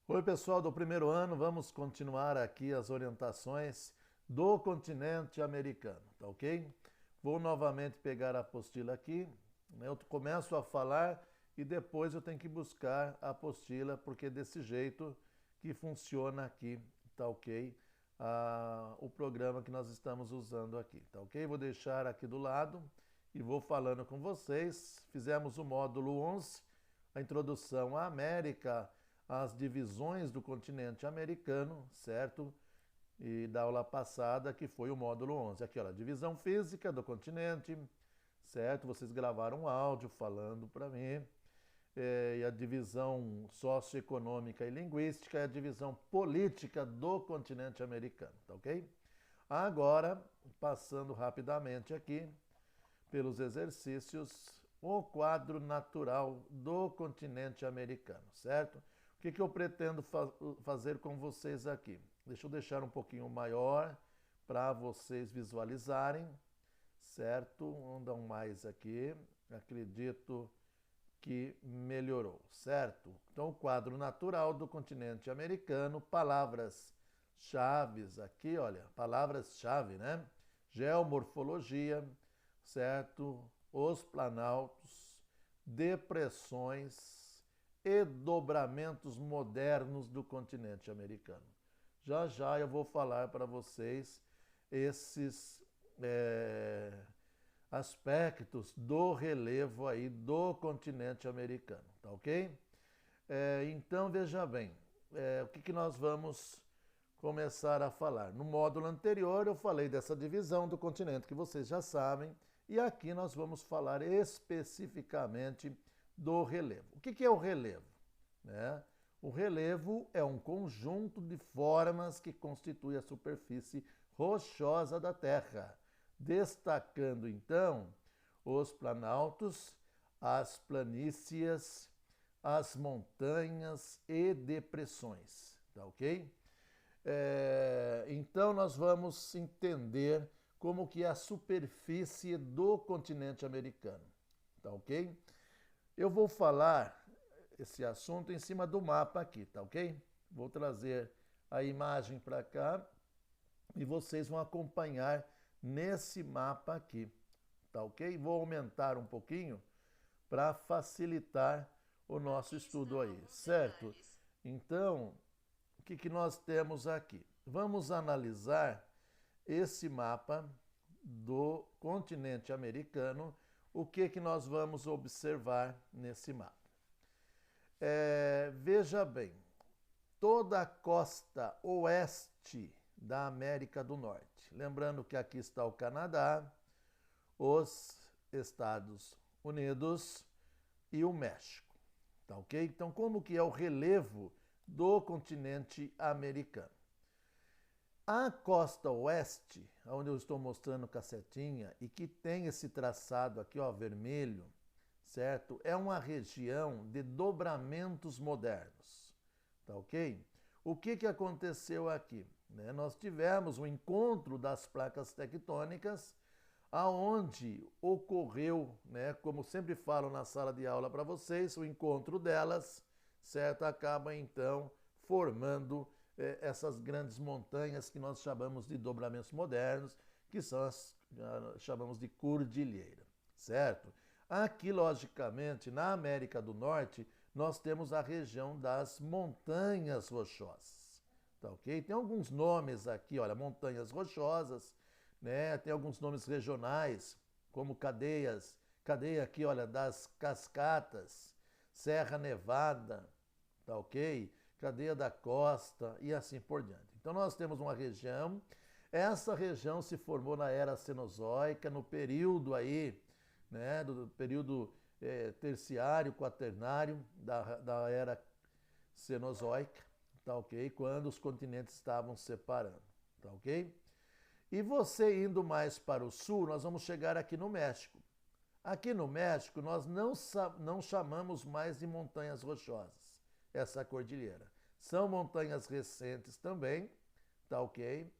Oi, pessoal do primeiro ano, vamos continuar aqui as orientações do continente americano, tá ok? Vou novamente pegar a apostila aqui, né? Eu começo a falar e depois eu tenho que buscar a apostila, porque é desse jeito que funciona aqui, tá ok? O programa que nós estamos usando aqui, tá ok? Vou deixar aqui do lado e vou falando com vocês. Fizemos o módulo 11, a introdução à América, as divisões do continente americano, certo? E da aula passada, que foi o módulo 11. Aqui, ó, a divisão física do continente, certo? Vocês gravaram um áudio falando para mim. E a divisão socioeconômica e linguística é a divisão política do continente americano, tá ok? Agora, passando rapidamente aqui pelos exercícios, o quadro natural do continente americano, certo? O que eu pretendo fazer com vocês aqui? Deixa eu deixar um pouquinho maior para vocês visualizarem, certo? Andam mais aqui, acredito que melhorou, certo? Então, o quadro natural do continente americano, palavras-chave aqui, olha, palavras-chave, né? Geomorfologia, certo? Os planaltos, depressões e dobramentos modernos do continente americano. Já já eu vou falar para vocês esses aspectos do relevo aí do continente americano, tá ok? Então veja bem, o que nós vamos começar a falar? No módulo anterior eu falei dessa divisão do continente que vocês já sabem, e aqui nós vamos falar especificamente do relevo. O que é o relevo? Né? O relevo é um conjunto de formas que constitui a superfície rochosa da Terra, destacando então os planaltos, as planícies, as montanhas e depressões, tá ok? Então nós vamos entender como que é a superfície do continente americano, tá ok? Eu vou falar esse assunto em cima do mapa aqui, tá ok? Vou trazer a imagem para cá e vocês vão acompanhar nesse mapa aqui, tá ok? Vou aumentar um pouquinho para facilitar o nosso estudo aí, certo? Então, o que nós temos aqui? Vamos analisar esse mapa do continente americano. O que nós vamos observar nesse mapa? Veja bem, toda a costa oeste da América do Norte. Lembrando que aqui está o Canadá, os Estados Unidos e o México. Tá ok? Então, como que é o relevo do continente americano? A costa oeste, onde eu estou mostrando com a setinha, e que tem esse traçado aqui, ó, vermelho, certo? É uma região de dobramentos modernos, tá ok? O que aconteceu aqui? Nós tivemos o encontro das placas tectônicas, aonde ocorreu, como sempre falo na sala de aula para vocês, o encontro delas, certo? Acaba então formando essas grandes montanhas que nós chamamos de dobramentos modernos, que são as chamamos de cordilheira, certo? Aqui, logicamente, na América do Norte, nós temos a região das montanhas rochosas, tá ok? Tem alguns nomes aqui, olha, montanhas rochosas, né? Tem alguns nomes regionais, como cadeia aqui, olha, das Cascatas, Serra Nevada, tá ok? Cadeia da Costa e assim por diante. Então nós temos uma região, essa região se formou na era Cenozoica, no período aí, né, do período terciário, quaternário da era Cenozoica, tá ok? Quando os continentes estavam separando, tá ok? E você indo mais para o sul, nós vamos chegar aqui no México. Aqui no México, nós não chamamos mais de montanhas rochosas, essa cordilheira. São montanhas recentes também, tá ok?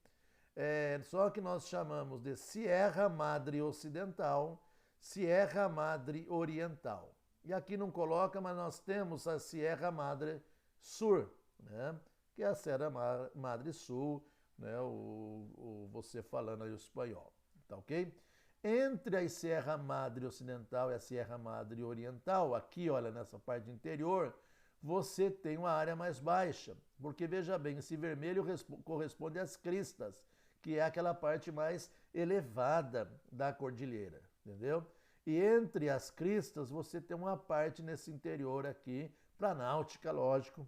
Só que nós chamamos de Sierra Madre Ocidental, Sierra Madre Oriental. E aqui não coloca, mas nós temos a Sierra Madre Sur, né? Que é a Serra Madre Sul, né? Você falando aí o espanhol, tá ok? Entre a Serra Madre Ocidental e a Serra Madre Oriental, aqui, olha, nessa parte interior, você tem uma área mais baixa, porque veja bem, esse vermelho corresponde às cristas, que é aquela parte mais elevada da cordilheira, entendeu? E entre as cristas você tem uma parte nesse interior aqui, planáutica, lógico,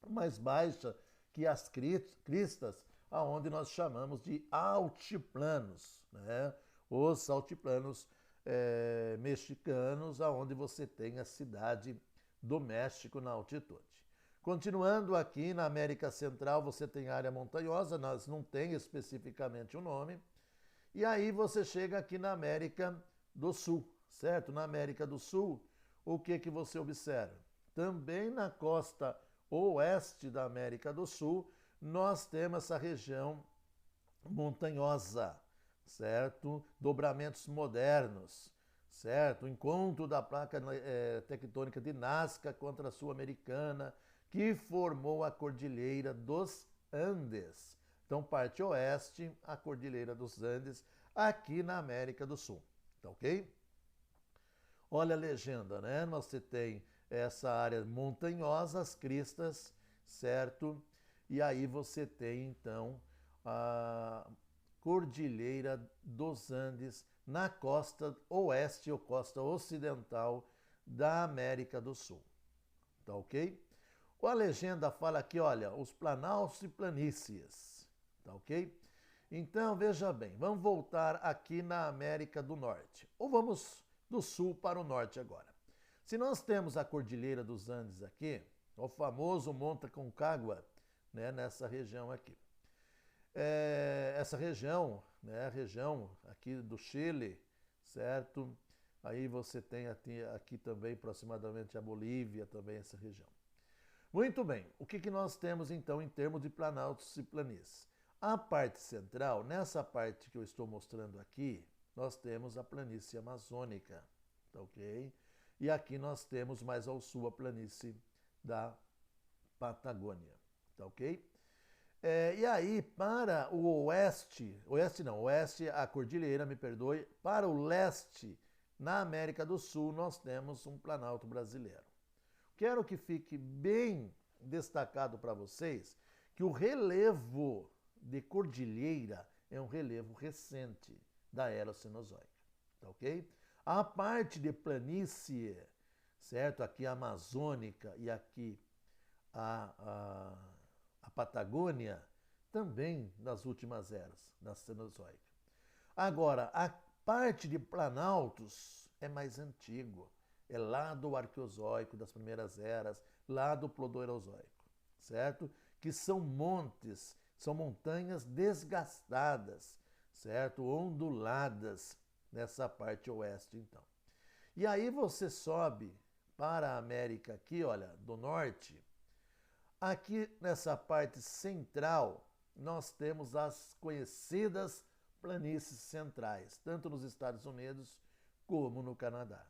mais baixa que as cristas, aonde nós chamamos de altiplanos, né? Os altiplanos mexicanos, aonde você tem a cidade do México na altitude. Continuando aqui na América Central, você tem área montanhosa, nós não tem especificamente o nome. E aí você chega aqui na América do Sul, certo? Na América do Sul, o que que você observa? Também na costa oeste da América do Sul, nós temos essa região montanhosa, certo? Dobramentos modernos, certo? Encontro da placa tectônica de Nazca contra a Sul-Americana, que formou a Cordilheira dos Andes. Então, parte oeste, a Cordilheira dos Andes, aqui na América do Sul, tá ok? Olha a legenda, né? Você tem essa área montanhosa, as cristas, certo? E aí você tem, então, a Cordilheira dos Andes na costa oeste ou costa ocidental da América do Sul. Tá ok? A legenda fala aqui, olha, os planaltos e planícies. Tá ok? Então, veja bem, vamos voltar aqui na América do Norte. Ou vamos do sul para o norte agora. Se nós temos a Cordilheira dos Andes aqui, o famoso Monte Aconcagua, né, nessa região aqui. Essa região, né, a região aqui do Chile, certo? Aí você tem aqui também aproximadamente a Bolívia, também essa região. Muito bem, o que que nós temos então em termos de planaltos e planícies? A parte central, nessa parte que eu estou mostrando aqui, nós temos a planície amazônica, tá ok? E aqui nós temos mais ao sul a planície da Patagônia, tá ok? E aí, para o oeste a cordilheira, me perdoe, para o leste, na América do Sul, nós temos um planalto brasileiro. Quero que fique bem destacado para vocês que o relevo de cordilheira é um relevo recente da era Cenozoica, tá ok? A parte de planície, certo? Aqui a amazônica e aqui a Patagônia, também nas últimas eras, da Cenozoica. Agora, a parte de planaltos é mais antigo, é lá do Arqueozoico, das primeiras eras, lá do Proterozoico, certo? Que são montes, são montanhas desgastadas, certo? Onduladas nessa parte oeste, então. E aí você sobe para a América aqui, olha, do norte. Aqui nessa parte central, nós temos as conhecidas planícies centrais, tanto nos Estados Unidos como no Canadá.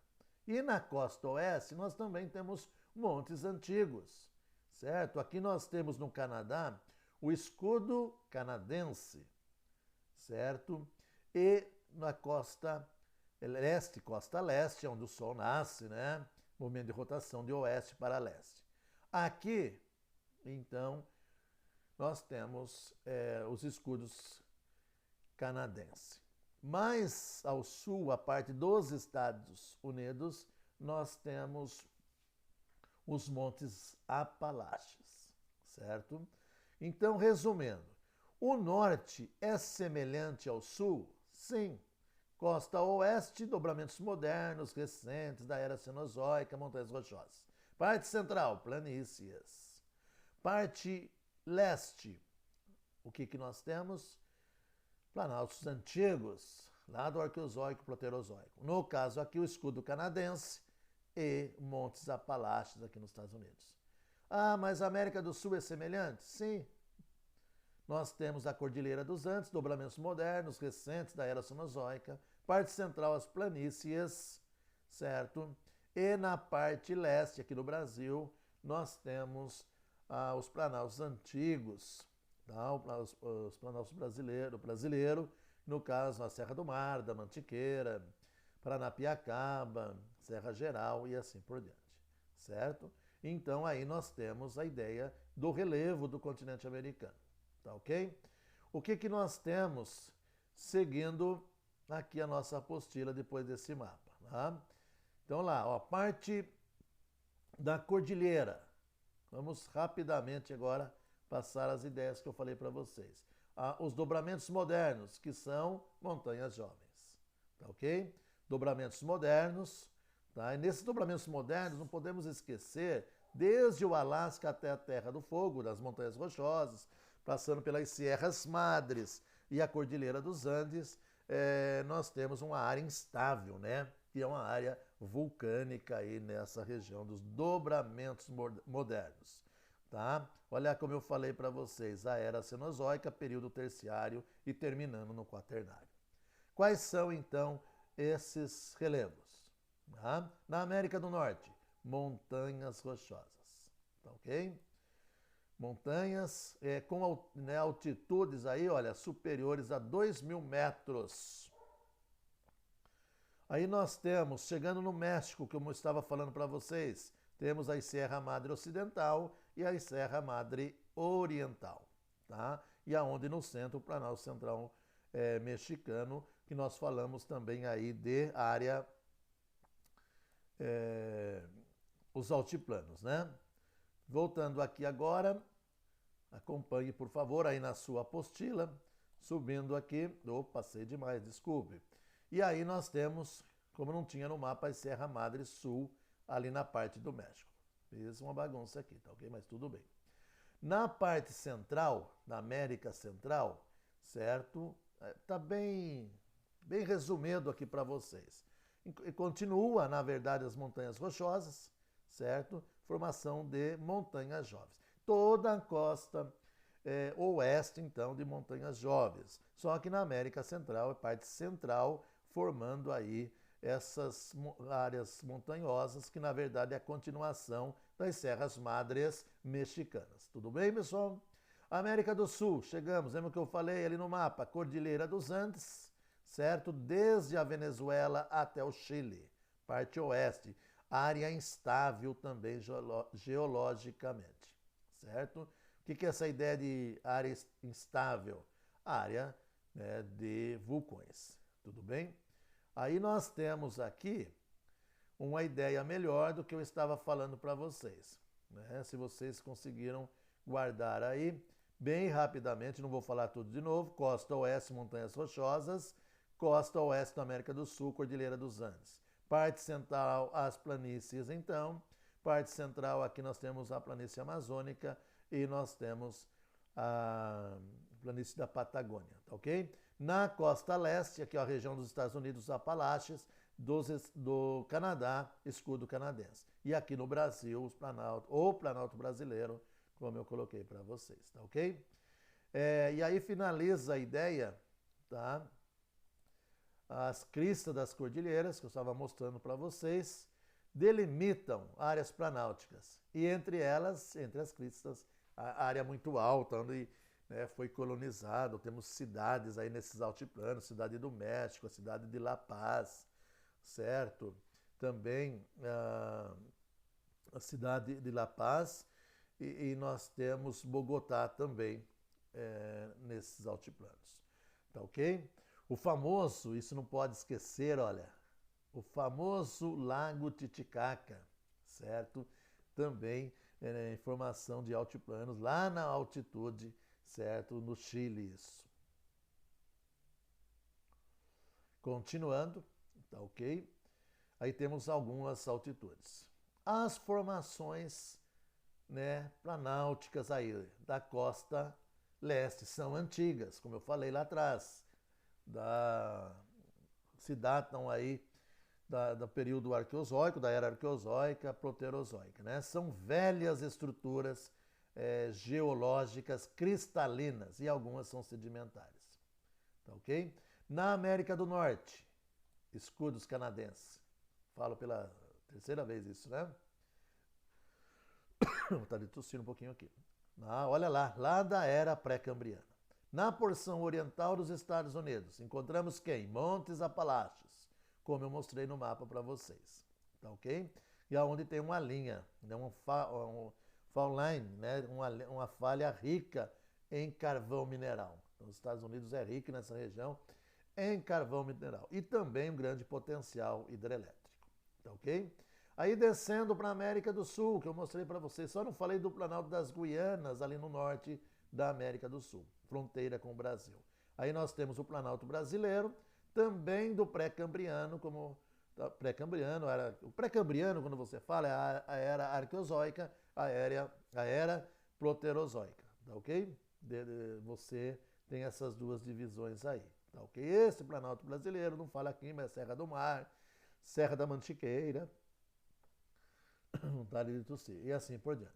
E na costa oeste, nós também temos montes antigos, certo? Aqui nós temos no Canadá o escudo canadense, certo? E na costa leste, onde o Sol nasce, né? Movimento de rotação de oeste para leste. Aqui, então, nós temos os escudos canadenses. Mais ao sul, a parte dos Estados Unidos, nós temos os Montes Apalaches, certo? Então, resumindo, o norte é semelhante ao sul? Sim. Costa oeste, dobramentos modernos, recentes, da era Cenozoica, montanhas rochosas. Parte central, planícies. Parte leste, o que nós temos? Planaltos antigos, lá do Arqueozoico e Proterozoico. No caso aqui, o escudo canadense e Montes Apalaches aqui nos Estados Unidos. Ah, mas a América do Sul é semelhante? Sim. Nós temos a Cordilheira dos Andes, dobramentos modernos, recentes da era Cenozoica, parte central as planícies, certo? E na parte leste, aqui do Brasil, nós temos os planaltos antigos, tá? Os planaltos brasileiro, no caso a Serra do Mar, da Mantiqueira, Paranapiacaba, Serra Geral e assim por diante, certo? Então aí nós temos a ideia do relevo do continente americano, tá ok? O que nós temos seguindo aqui a nossa apostila depois desse mapa, tá? Então lá, ó, parte da cordilheira. Vamos rapidamente agora passar as ideias que eu falei para vocês. Os dobramentos modernos, que são montanhas jovens, tá ok? Dobramentos modernos, tá? E nesses dobramentos modernos não podemos esquecer desde o Alasca até a Terra do Fogo, das Montanhas Rochosas, passando pelas Sierras Madres e a Cordilheira dos Andes, nós temos uma área instável, né? Que é uma área vulcânica aí nessa região dos dobramentos modernos, tá? Olha como eu falei para vocês, a Era Cenozoica, período terciário e terminando no Quaternário. Quais são, então, esses relevos? Tá? Na América do Norte, montanhas rochosas, tá ok? Montanhas com altitudes aí, olha, superiores a 2.000 metros. Aí nós temos, chegando no México, como eu estava falando para vocês, temos a Serra Madre Ocidental e a Serra Madre Oriental, tá? E aonde no centro, o Planalto Central mexicano, que nós falamos também aí de área, os altiplanos, né? Voltando aqui agora, acompanhe por favor aí na sua apostila, subindo aqui, passei demais, desculpe. E aí nós temos, como não tinha no mapa, a Serra Madre Sul, ali na parte do México. Fiz uma bagunça aqui, tá ok? Mas tudo bem. Na parte central, na América Central, certo? Tá bem resumido aqui para vocês. E continua, na verdade, as montanhas rochosas, certo? Formação de montanhas jovens. Toda a costa oeste, então, de montanhas jovens. Só que na América Central, a parte central, formando aí essas áreas montanhosas, que na verdade é a continuação das Serras Madres mexicanas. Tudo bem, pessoal? América do Sul, chegamos, lembra que eu falei ali no mapa? Cordilheira dos Andes, certo? Desde a Venezuela até o Chile, parte oeste. Área instável também geologicamente, certo? O que é essa ideia de área instável? Área de vulcões, tudo bem? Aí nós temos aqui uma ideia melhor do que eu estava falando para vocês, né? Se vocês conseguiram guardar aí, bem rapidamente, não vou falar tudo de novo, costa oeste, montanhas rochosas, costa oeste da América do Sul, Cordilheira dos Andes. Parte central, as planícies, então. Parte central, aqui nós temos a planície amazônica e nós temos a planície da Patagônia, tá ok? Na costa leste, aqui é a região dos Estados Unidos, Apalaches, do Canadá, escudo canadense. E aqui no Brasil, o Planalto brasileiro, como eu coloquei para vocês, tá ok? E aí finaliza a ideia, tá? As cristas das cordilheiras, que eu estava mostrando para vocês, delimitam áreas planáuticas. E entre elas, entre as cristas, a área muito alta, onde foi colonizado, temos cidades aí nesses altiplanos, cidade do México, a cidade de La Paz, certo? Também a cidade de La Paz e nós temos Bogotá também nesses altiplanos, tá ok? O famoso, isso não pode esquecer, olha, o famoso Lago Titicaca, certo? Também em formação de altiplanos, lá na altitude, certo? No Chile, isso. Continuando, tá ok? Aí temos algumas altitudes. As formações planáuticas aí da costa leste são antigas, como eu falei lá atrás. Se datam aí do período arqueozoico, da era arqueozoica, proterozoica, né? São velhas estruturas geológicas cristalinas e algumas são sedimentares, tá ok? Na América do Norte, escudos canadenses. Falo pela terceira vez isso, né? Vou estar tossindo um pouquinho aqui. Olha lá da era pré-cambriana. Na porção oriental dos Estados Unidos, encontramos quem? Montes Apalaches, como eu mostrei no mapa para vocês. Tá ok? E aonde tem uma linha, né? um fall line, né? uma falha rica em carvão mineral. Então, os Estados Unidos é rico nessa região em carvão mineral e também um grande potencial hidrelétrico. Tá ok? Aí descendo para a América do Sul, que eu mostrei para vocês, só não falei do Planalto das Guianas, ali no norte da América do Sul, fronteira com o Brasil. Aí nós temos o Planalto brasileiro, também do pré-cambriano, como o pré-cambriano, quando você fala, é a era arqueozoica, a era proterozoica, tá ok? Você tem essas duas divisões aí, tá ok? Esse Planalto brasileiro, não fala aqui, mas é Serra do Mar, Serra da Mantiqueira, Vale de Tossir, e assim por diante.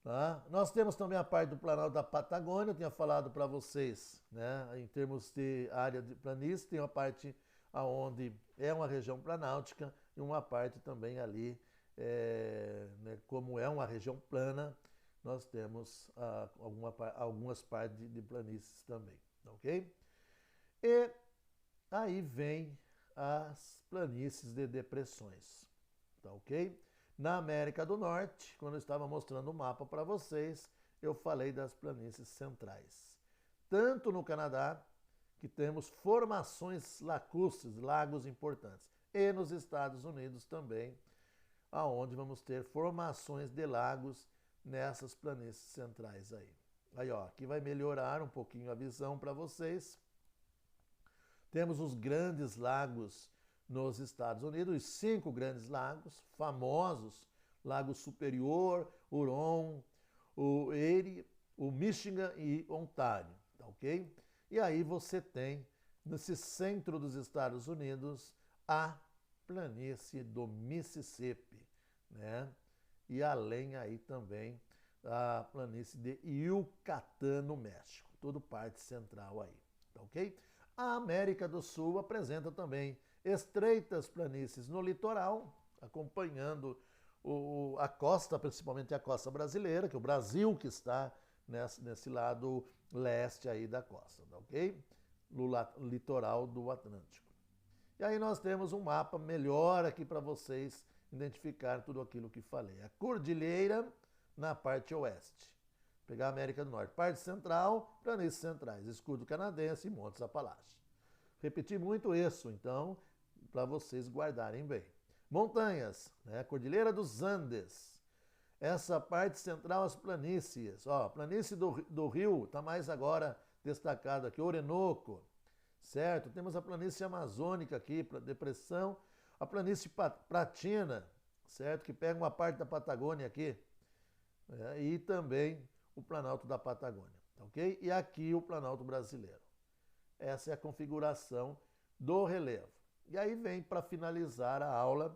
Tá? Nós temos também a parte do Planalto da Patagônia, eu tinha falado para vocês, né, em termos de área de planície, tem uma parte onde é uma região planáutica e uma parte também ali, né, como é uma região plana, nós temos algumas partes de planícies também, ok? E aí vem as planícies de depressões, tá ok? Na América do Norte, quando eu estava mostrando o mapa para vocês, eu falei das planícies centrais. Tanto no Canadá, que temos formações lacustres, lagos importantes, e nos Estados Unidos também, aonde vamos ter formações de lagos nessas planícies centrais aí. Aí, ó, aqui vai melhorar um pouquinho a visão para vocês. Temos os grandes lagos nos Estados Unidos, os 5 grandes lagos famosos, Lago Superior, Huron, o Erie, o Michigan e Ontário, tá ok? E aí você tem, nesse centro dos Estados Unidos, a planície do Mississippi, né? E além aí também a planície de Yucatán, no México, tudo parte central aí, tá ok? A América do Sul apresenta também estreitas planícies no litoral, acompanhando a costa, principalmente a costa brasileira, que é o Brasil que está nesse lado leste aí da costa, tá ok? No litoral do Atlântico. E aí nós temos um mapa melhor aqui para vocês identificarem tudo aquilo que falei. A cordilheira na parte oeste. Pegar a América do Norte. Parte central, planícies centrais, escudo canadense e Montes Apalaches. Repetir muito isso, então, para vocês guardarem bem. Montanhas, né? Cordilheira dos Andes. Essa parte central, as planícies. Ó, planície do Rio está mais agora destacado aqui, Orinoco, certo? Temos a planície amazônica aqui, depressão. A planície Platina, certo? Que pega uma parte da Patagônia aqui. E também o Planalto da Patagônia, ok? E aqui o Planalto brasileiro. Essa é a configuração do relevo. E aí vem, para finalizar a aula,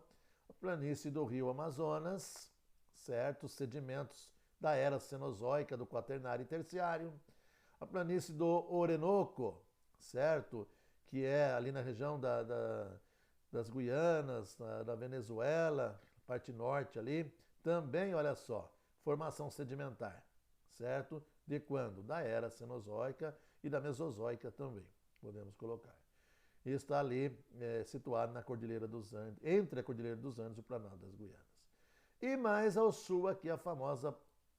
a planície do Rio Amazonas, certo? Os sedimentos da era cenozoica, do quaternário e terciário. A planície do Orinoco, certo? Que é ali na região das Guianas, da Venezuela, parte norte ali. Também, olha só, formação sedimentar, certo? De quando? Da era cenozoica e da mesozoica também, podemos colocar. E está ali situado na Cordilheira dos Andes, entre a Cordilheira dos Andes e o Planalto das Guianas. E mais ao sul aqui a famosa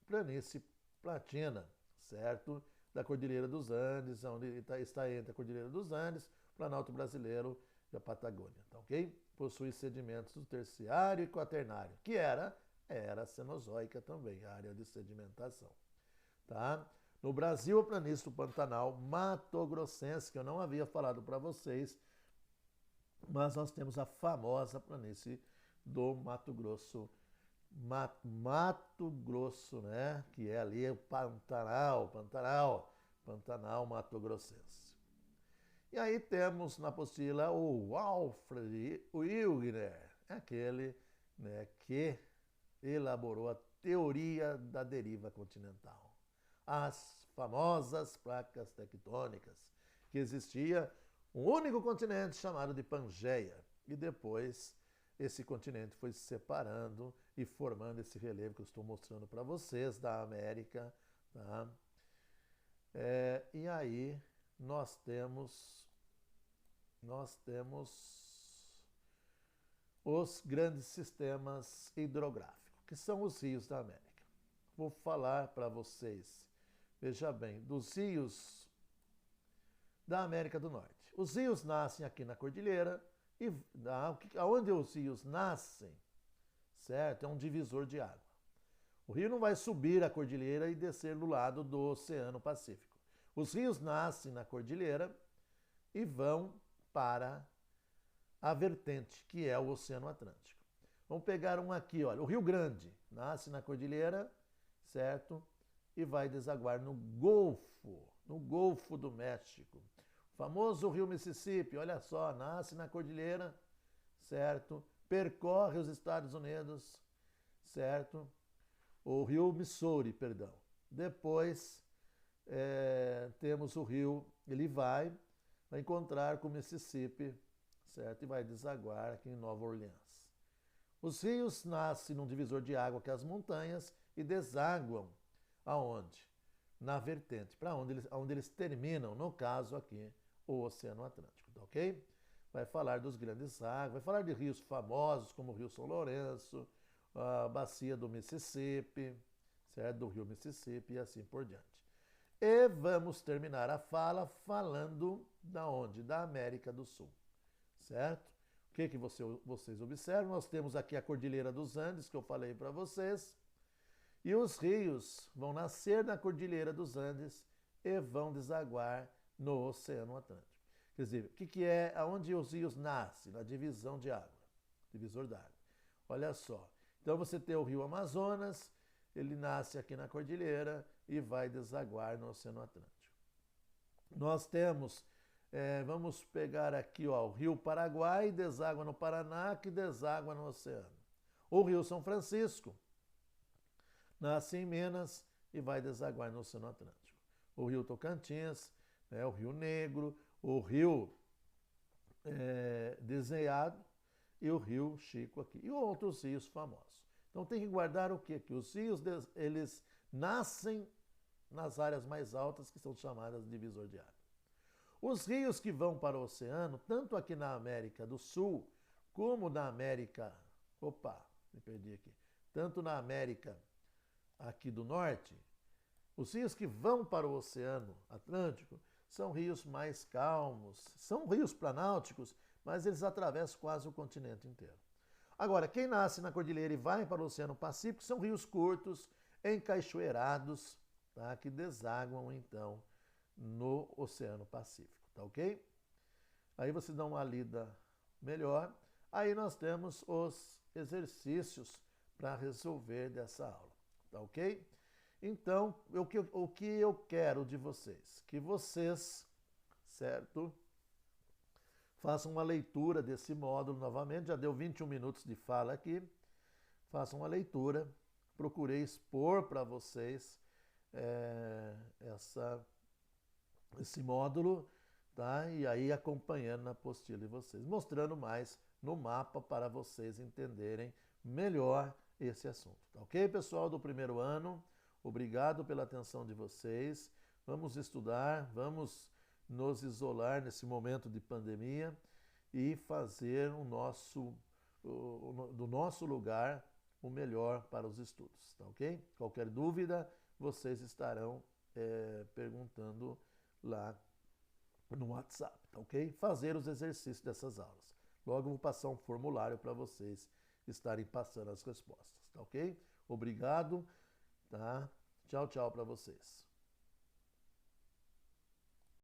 planície Platina, certo? Da Cordilheira dos Andes, onde está entre a Cordilheira dos Andes, o Planalto brasileiro e a Patagônia, tá ok? Possui sedimentos do terciário e quaternário, que era cenozoica também, a área de sedimentação, tá? No Brasil, a planície do Pantanal Mato-Grossense, que eu não havia falado para vocês, mas nós temos a famosa planície do Mato Grosso, Mato Grosso, né? Que é ali o Pantanal Mato-Grossense. E aí temos na apostila o Alfred Wegener, aquele, né, que elaborou a teoria da deriva continental. As famosas placas tectônicas, que existia um único continente chamado de Pangeia, e depois esse continente foi se separando e formando esse relevo que eu estou mostrando para vocês da América, tá? E aí nós temos os grandes sistemas hidrográficos, que são os rios da América. Vou falar para vocês, veja bem, dos rios da América do Norte. Os rios nascem aqui na cordilheira e aonde os rios nascem, certo? É um divisor de água. O rio não vai subir a cordilheira e descer do lado do Oceano Pacífico. Os rios nascem na cordilheira e vão para a vertente, que é o Oceano Atlântico. Vamos pegar um aqui, olha, o Rio Grande nasce na cordilheira, certo? E vai desaguar no Golfo do México. O famoso Rio Mississippi, olha só, nasce na cordilheira, certo? Percorre os Estados Unidos, certo? O Rio Missouri, perdão. Depois temos o rio, ele vai encontrar com o Mississippi, certo? E vai desaguar aqui em Nova Orleans. Os rios nascem num divisor de água que é as montanhas e desaguam aonde? Na vertente, para onde eles terminam, no caso aqui, o Oceano Atlântico, tá ok? Vai falar dos grandes águas, vai falar de rios famosos como o Rio São Lourenço, a bacia do Mississippi, certo? Do rio Mississippi e assim por diante. E vamos terminar a fala falando da onde? Da América do Sul, certo? O que vocês observam? Nós temos aqui a Cordilheira dos Andes, que eu falei para vocês, e os rios vão nascer na Cordilheira dos Andes e vão desaguar no Oceano Atlântico. Quer dizer, o que é aonde os rios nascem? Na divisão de água, divisor d'água. Olha só. Então você tem o Rio Amazonas, ele nasce aqui na Cordilheira e vai desaguar no Oceano Atlântico. Nós temos, vamos pegar aqui, ó, o Rio Paraguai, deságua no Paraná, que deságua no oceano. O Rio São Francisco nasce em Minas e vai desaguar no Oceano Atlântico. O Rio Tocantins, o Rio Negro, o Rio Desenhado e o Rio Chico aqui. E outros rios famosos. Então tem que guardar o quê? Que os rios, eles nascem nas áreas mais altas, que são chamadas de divisor de água. Os rios que vão para o oceano, tanto aqui na América do Sul, como na América... Opa, me perdi aqui. Tanto na América aqui do Norte, os rios que vão para o Oceano Atlântico são rios mais calmos, são rios planálticos, mas eles atravessam quase o continente inteiro. Agora, quem nasce na cordilheira e vai para o Oceano Pacífico são rios curtos, encachoeirados, tá? Que desaguam, então, no Oceano Pacífico, tá ok? Aí vocês dão uma lida melhor. Aí nós temos os exercícios para resolver dessa aula, tá ok? Então, o que eu quero de vocês? Que vocês, certo? Façam uma leitura desse módulo novamente, já deu 21 minutos de fala aqui. Façam uma leitura, procurei expor para vocês esse módulo, tá? E aí acompanhando na apostila de vocês, mostrando mais no mapa para vocês entenderem melhor esse assunto, tá ok, pessoal do primeiro ano? Obrigado pela atenção de vocês. Vamos estudar, vamos nos isolar nesse momento de pandemia e fazer do nosso lugar o melhor para os estudos, tá ok? Qualquer dúvida, vocês estarão perguntando lá no WhatsApp, tá ok? Fazer os exercícios dessas aulas. Logo eu vou passar um formulário para vocês estarem passando as respostas, tá ok? Obrigado, tá? Tchau, tchau para vocês.